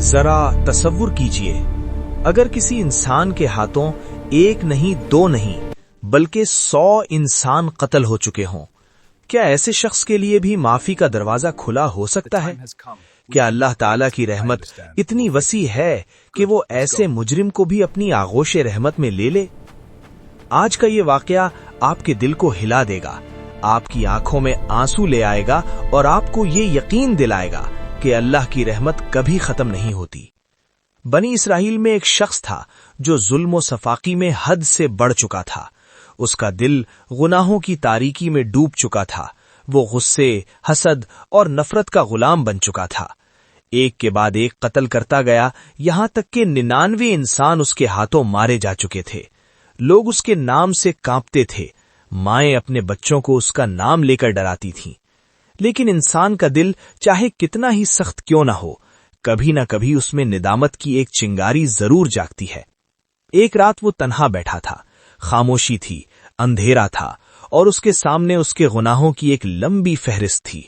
ذرا تصور کیجئے، اگر کسی انسان کے ہاتھوں ایک نہیں دو نہیں بلکہ 100 انسان قتل ہو چکے ہوں، کیا ایسے شخص کے لیے بھی معافی کا دروازہ کھلا ہو سکتا ہے؟ کیا اللہ تعالیٰ کی رحمت اتنی وسیع ہے کہ وہ ایسے مجرم کو بھی اپنی آغوش رحمت میں لے لے؟ آج کا یہ واقعہ آپ کے دل کو ہلا دے گا، آپ کی آنکھوں میں آنسو لے آئے گا اور آپ کو یہ یقین دلائے گا کہ اللہ کی رحمت کبھی ختم نہیں ہوتی۔ بنی اسرائیل میں ایک شخص تھا جو ظلم و سفاکی میں حد سے بڑھ چکا تھا۔ اس کا دل گناہوں کی تاریکی میں ڈوب چکا تھا۔ وہ غصے، حسد اور نفرت کا غلام بن چکا تھا۔ ایک کے بعد ایک قتل کرتا گیا، یہاں تک کہ 99 انسان اس کے ہاتھوں مارے جا چکے تھے۔ لوگ اس کے نام سے کانپتے تھے، مائیں اپنے بچوں کو اس کا نام لے کر ڈراتی تھیں۔ لیکن انسان کا دل چاہے کتنا ہی سخت کیوں نہ ہو، کبھی نہ کبھی اس میں ندامت کی ایک چنگاری ضرور جاگتی ہے۔ ایک رات وہ تنہا بیٹھا تھا، خاموشی تھی، اندھیرا تھا اور اس کے سامنے اس کے گناہوں کی ایک لمبی فہرست تھی۔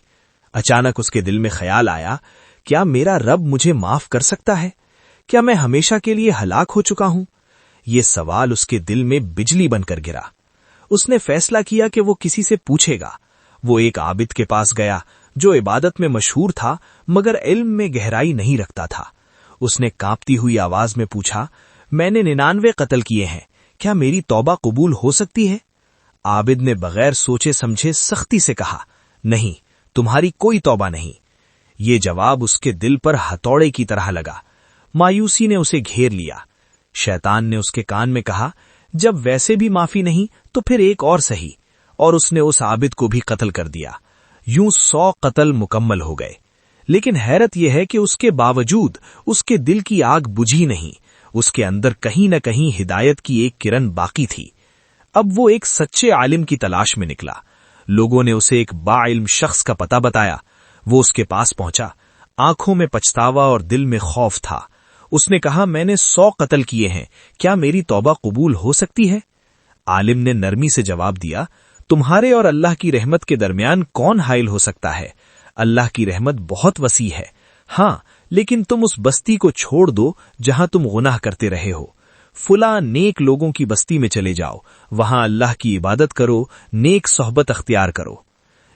اچانک اس کے دل میں خیال آیا، کیا میرا رب مجھے معاف کر سکتا ہے؟ کیا میں ہمیشہ کے لیے ہلاک ہو چکا ہوں؟ یہ سوال اس کے دل میں بجلی بن کر گرا۔ اس نے فیصلہ کیا کہ وہ کسی سے پوچھے گا۔ وہ ایک عابد کے پاس گیا جو عبادت میں مشہور تھا مگر علم میں گہرائی نہیں رکھتا تھا۔ اس نے کانپتی ہوئی آواز میں پوچھا، میں نے 99 قتل کیے ہیں، کیا میری توبہ قبول ہو سکتی ہے؟ عابد نے بغیر سوچے سمجھے سختی سے کہا، نہیں، تمہاری کوئی توبہ نہیں۔ یہ جواب اس کے دل پر ہتھوڑے کی طرح لگا۔ مایوسی نے اسے گھیر لیا۔ شیطان نے اس کے کان میں کہا، جب ویسے بھی معافی نہیں تو پھر ایک اور سہی، اور اس نے اس عابد کو بھی قتل کر دیا۔ یوں 100 قتل مکمل ہو گئے۔ لیکن حیرت یہ ہے کہ اس کے باوجود اس کے دل کی آگ بجھی نہیں۔ اس کے اندر کہیں نہ کہیں ہدایت کی ایک کرن باقی تھی۔ اب وہ ایک سچے عالم کی تلاش میں نکلا۔ لوگوں نے اسے ایک باعلم شخص کا پتہ بتایا۔ وہ اس کے پاس پہنچا، آنکھوں میں پچھتاوا اور دل میں خوف تھا۔ اس نے کہا، میں نے 100 قتل کیے ہیں، کیا میری توبہ قبول ہو سکتی ہے؟ عالم نے نرمی سے جواب دیا، تمہارے اور اللہ کی رحمت کے درمیان کون حائل ہو سکتا ہے؟ اللہ کی رحمت بہت وسیع ہے۔ ہاں، لیکن تم اس بستی کو چھوڑ دو جہاں تم گناہ کرتے رہے ہو۔ فلاں نیک لوگوں کی بستی میں چلے جاؤ، وہاں اللہ کی عبادت کرو، نیک صحبت اختیار کرو۔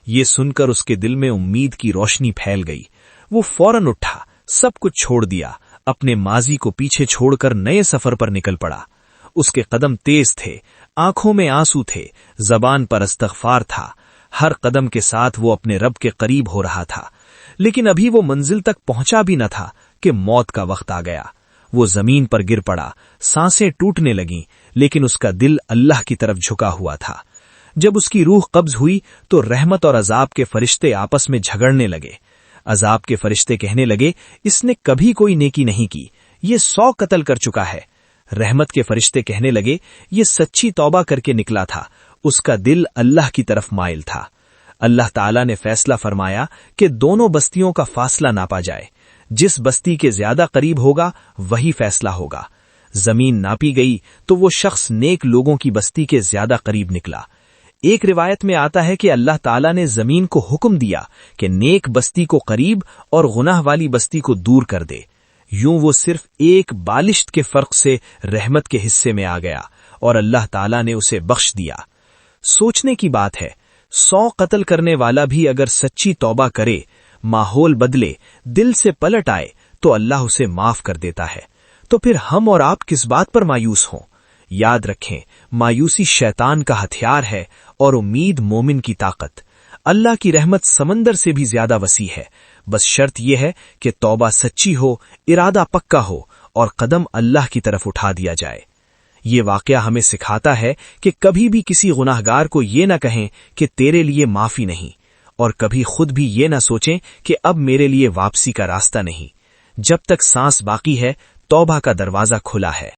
یہ سن کر اس کے دل میں امید کی روشنی پھیل گئی۔ وہ فوراً اٹھا، سب کچھ چھوڑ دیا، اپنے ماضی کو پیچھے چھوڑ کر نئے سفر پر نکل پڑا۔ اس کے قدم تیز تھے، آنکھوں میں آنسو تھے، زبان پر استغفار تھا۔ ہر قدم کے ساتھ وہ اپنے رب کے قریب ہو رہا تھا۔ لیکن ابھی وہ منزل تک پہنچا بھی نہ تھا کہ موت کا وقت آ گیا۔ وہ زمین پر گر پڑا، سانسیں ٹوٹنے لگیں، لیکن اس کا دل اللہ کی طرف جھکا ہوا تھا۔ جب اس کی روح قبض ہوئی تو رحمت اور عذاب کے فرشتے آپس میں جھگڑنے لگے۔ عذاب کے فرشتے کہنے لگے، اس نے کبھی کوئی نیکی نہیں کی، یہ 100 قتل کر چکا ہے۔ رحمت کے فرشتے کہنے لگے، یہ سچی توبہ کر کے نکلا تھا، اس کا دل اللہ کی طرف مائل تھا۔ اللہ تعالیٰ نے فیصلہ فرمایا کہ دونوں بستیوں کا فاصلہ ناپا جائے، جس بستی کے زیادہ قریب ہوگا وہی فیصلہ ہوگا۔ زمین ناپی گئی تو وہ شخص نیک لوگوں کی بستی کے زیادہ قریب نکلا۔ ایک روایت میں آتا ہے کہ اللہ تعالیٰ نے زمین کو حکم دیا کہ نیک بستی کو قریب اور گناہ والی بستی کو دور کر دے۔ یوں وہ صرف ایک بالشت کے فرق سے رحمت کے حصے میں آ گیا اور اللہ تعالیٰ نے اسے بخش دیا۔ سوچنے کی بات ہے، 100 قتل کرنے والا بھی اگر سچی توبہ کرے، ماحول بدلے، دل سے پلٹ آئے تو اللہ اسے معاف کر دیتا ہے۔ تو پھر ہم اور آپ کس بات پر مایوس ہوں؟ یاد رکھیں، مایوسی شیطان کا ہتھیار ہے اور امید مومن کی طاقت۔ اللہ کی رحمت سمندر سے بھی زیادہ وسیع ہے، بس شرط یہ ہے کہ توبہ سچی ہو، ارادہ پکا ہو اور قدم اللہ کی طرف اٹھا دیا جائے۔ یہ واقعہ ہمیں سکھاتا ہے کہ کبھی بھی کسی گناہگار کو یہ نہ کہیں کہ تیرے لیے معافی نہیں، اور کبھی خود بھی یہ نہ سوچیں کہ اب میرے لیے واپسی کا راستہ نہیں۔ جب تک سانس باقی ہے، توبہ کا دروازہ کھلا ہے۔